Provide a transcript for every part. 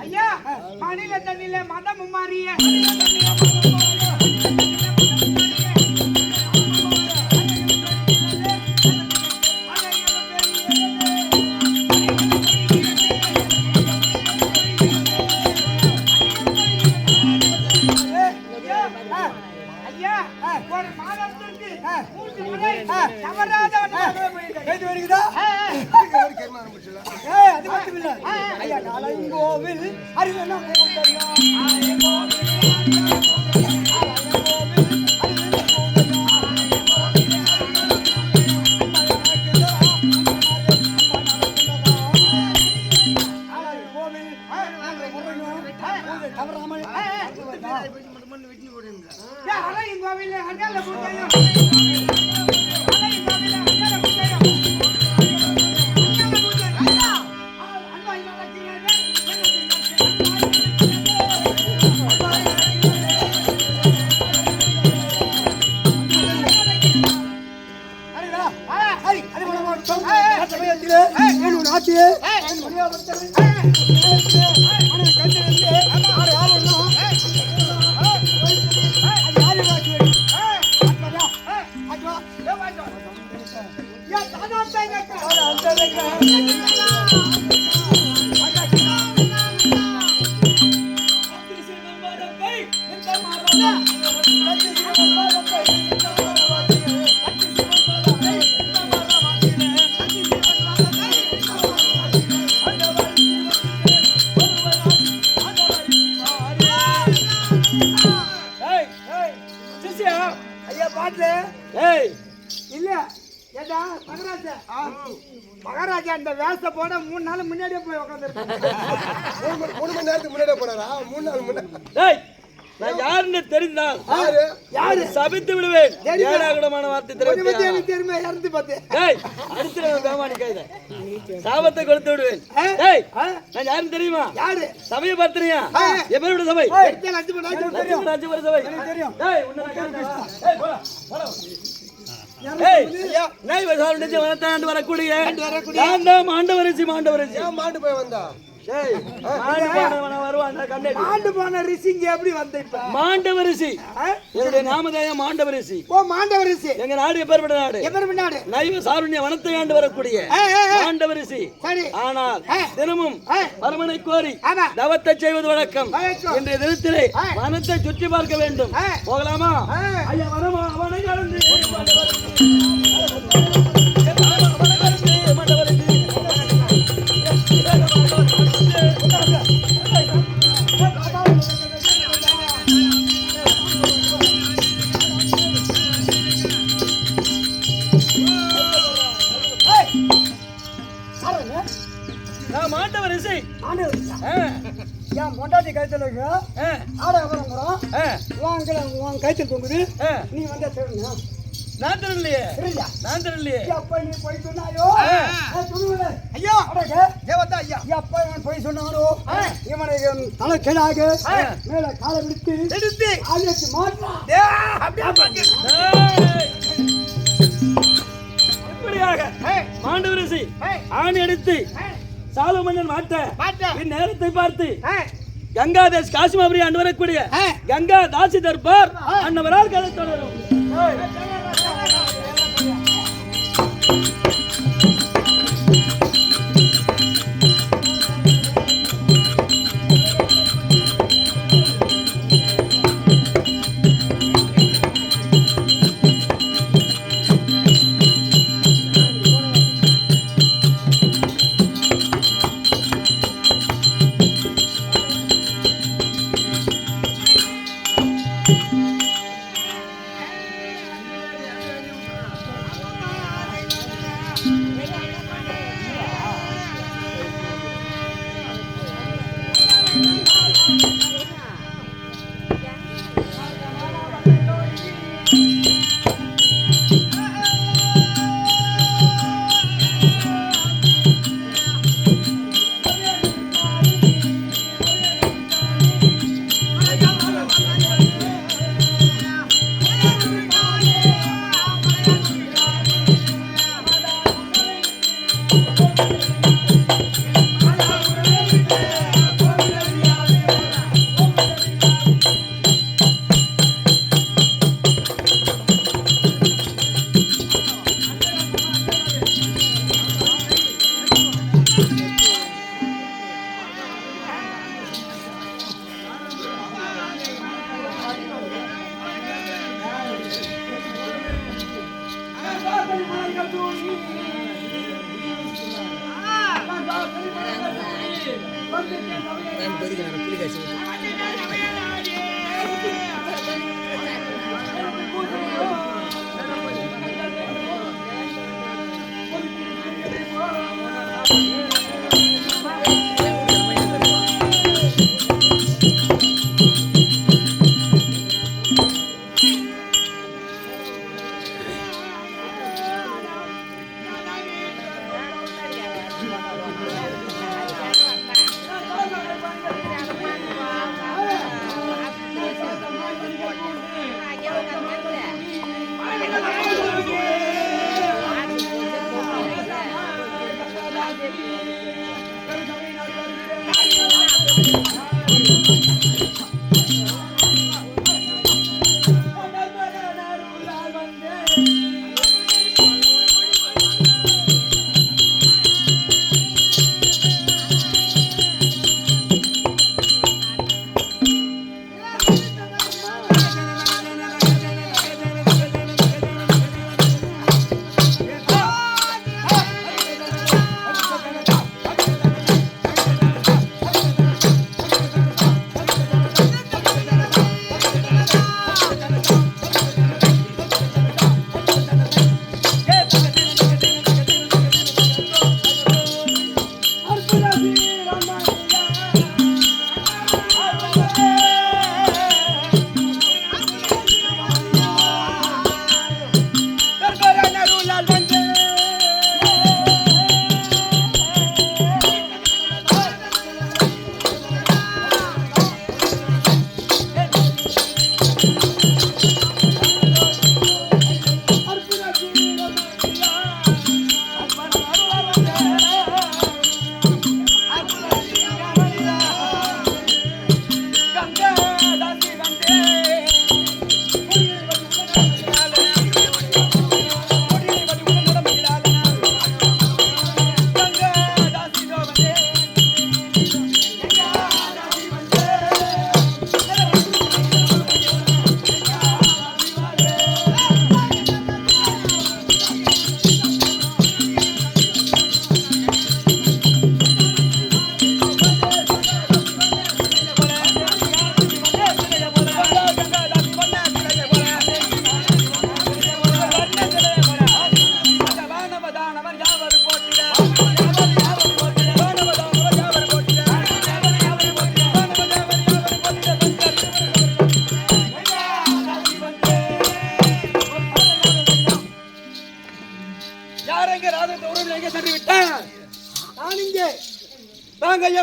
ஐயா மணில தண்ணில மதம் மாறிய ஒரு மாதத்திற்கு 3 முறை தவறாத அது மட்டும் இல்ல ஐயா நாளங்கோவில் அறிவன மகாராஜா இந்த வேஷ போட 3 நாள் முன்னாடியே போய் உட்காந்துருக்கேன். 3 மணி நேரத்துக்கு முன்னாடியே போனாரா? 3 நாள் முன்னாடி. நான் யாருன்னு தெரிந்தால் யாரு சபித்து விடுவேன். ஏழாகடமான வார்த்தை தெரியுமா? இறந்து பார்த்தேன். சாபத்தை கொடுத்து விடுவேன். நான் யாருன்னு தெரியுமா? யாரு? சபையை பார்த்தியா? எப்பரோட சபை? சபை தெரியும். வரக்கூடிய மாண்டு போய் வந்தா மாண்டவரிசி என்னுடைய நாமதேயம் மாண்டவரிசி. மாண்டவரிசி எங்க நாடு எப்பேற்பட்ட நாடு? நைவ சாருண்ய வனத்தை ஆண்டு வரக்கூடிய மாண்டவரிசி. ஆனால் தினமும் பரமனை கோரி தவத்தை செய்வது வழக்கம். இன்றைய தினத்திலே வனத்தை சுற்றி பார்க்க வேண்டும். போகலாமா? ஐயா வரமா அவனை கலந்து மொண்டாட்டி கைத்தல் கைத்தல் தொங்குது. நீ வந்தா தெரியுங்க. நான் தெரியலையே. நான் தெரியலையே. அப்ப நீ போய் சொன்னாயோ? ஐயா தேவதா ஐயா அப்ப இவன் போய் சொன்னாரோ? இவனை தலை கீழாக மேல காலை விடுத்து ஆலியத்து மாற்றான். இப்படியாக மாண்டவரிசி ஆணி அடித்து சாலமன்னன் மாட்ட நேரத்தை பார்த்து கங்காதாஸ் காசிமாபுரி அன்று வரக்கூடிய கங்கா தாசி தர்பார் அன்னவரால் கதை தொடரும்.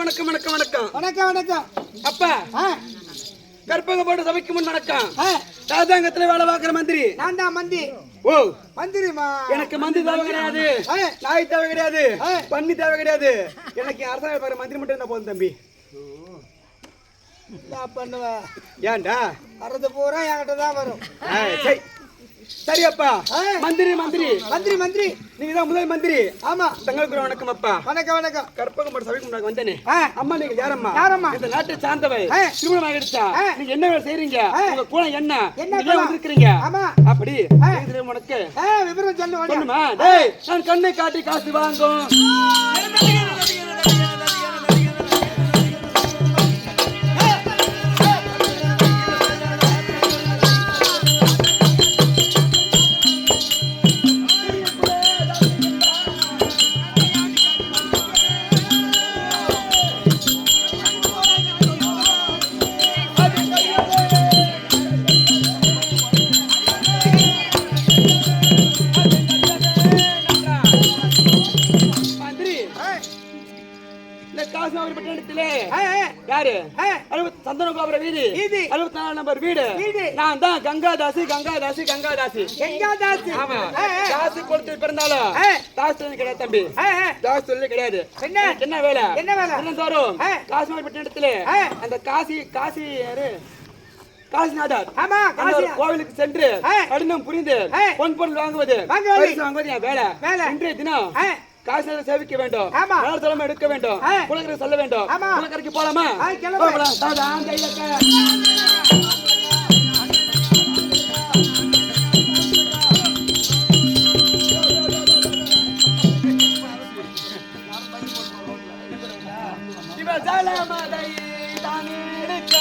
வணக்கம் வணக்கம் வணக்கம் வணக்கம் வணக்கம். அப்பா கற்பகம் போட்டு சபைக்கு முன் வணக்கம். ராஜாங்கத்துல வேலை பார்க்கிற மந்திரி நான் தான் மந்திரி. ஓ மந்திரிமா? எனக்கு மந்திரி தேவை கிடையாது, நாய் தேவை கிடையாது, பன்னி தேவை கிடையாது. எனக்கு அரசாங்க பார்க்கிற மந்திரி மட்டும் என்ன போதும் தம்பி. நான் பண்ணுவ ஏன்டா அறுது பூரா என்கிட்ட தான் வரும். சரி அப்பா. மந்திரி மந்திரி மந்திரி மந்திரி நீங்க தான் முதல் மந்திரி. ஆமா. தங்களுக்கு வணக்கம் அப்பா. வணக்கம் வணக்கம். கற்பகம் போட்டு சபைக்கு முன்னாடி வந்தேனே. அம்மா நீங்க யாரம்மா? யாரம்மா? இந்த நாட்டை சார்ந்தவை. திருமணம் ஆகிடுச்சா? நீங்க என்ன வேலை செய்றீங்க? உங்க குலம் என்ன? என்ன ஏன் வந்திருக்கீங்க? ஆமா. அப்படி உனக்கு விவரம் சொல்லுமா? டேய் நான் கண்ணை காட்டி காசு வாங்கும். சந்தன கோபுர வீதி 64 நம்பர் வீடு. நான் தான் கங்காதாசி கங்காதாசி கங்காதாசி கங்காதாசி. ஆமா. தாசி கொடுத்து பிறந்தாலும் தாசி கிடையாது தம்பி. தாசி சொல்லி கிடையாது. என்ன வேலை? என்ன வேலை? என்ன தோறும் காசிமார் பட்டினத்துல அந்த காசி யாரு காசிநாதர் கோவிலுக்கு சென்று கடினம் புரிந்து பொன் பொருள் வாங்குவது என் வேலை. இன்றைய தினம் காசிநாதர் சேவிக்க வேண்டும், தலைமை எடுக்க வேண்டும், குலக்கரைக்கு செல்ல வேண்டும். குலக்கரைக்கு போலாமா? சிவசலமதை தான் எடுக்க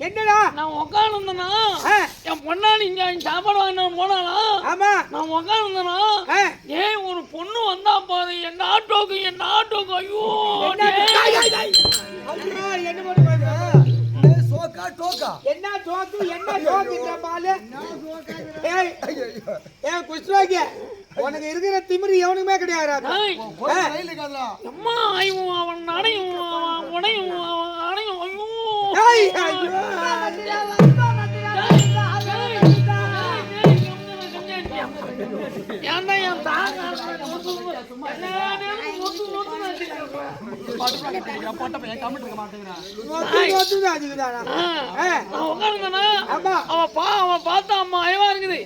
என்னடா நான் உட்காந்துருந்தேனா என் பொண்ணாடி இங்க சாப்பாடு வாங்கின போனானா ஆமா நான் உட்காந்துருந்தேனா ஏன் ஒரு பொண்ணு வந்தா பாரு என்ன ஆட்டோக்கு ஐயோ என்ன பண்ணுவாங்க சோக்கா டோக்கா என்ன ஜோக்கு இந்த பாலு ஏய் ஏய் குஷ்வாகிய உனக்கு இருக்கிற திமிரு எவனுமே கிடையாது ரயில் காதலா அம்மா ஐயோ அவன் நடையும் உடையும் அடையும் ஐயோ ஏய் ஏன்டா என் தாங்க அவன் பார்த்தா அம்மா ஐவா இருக்குது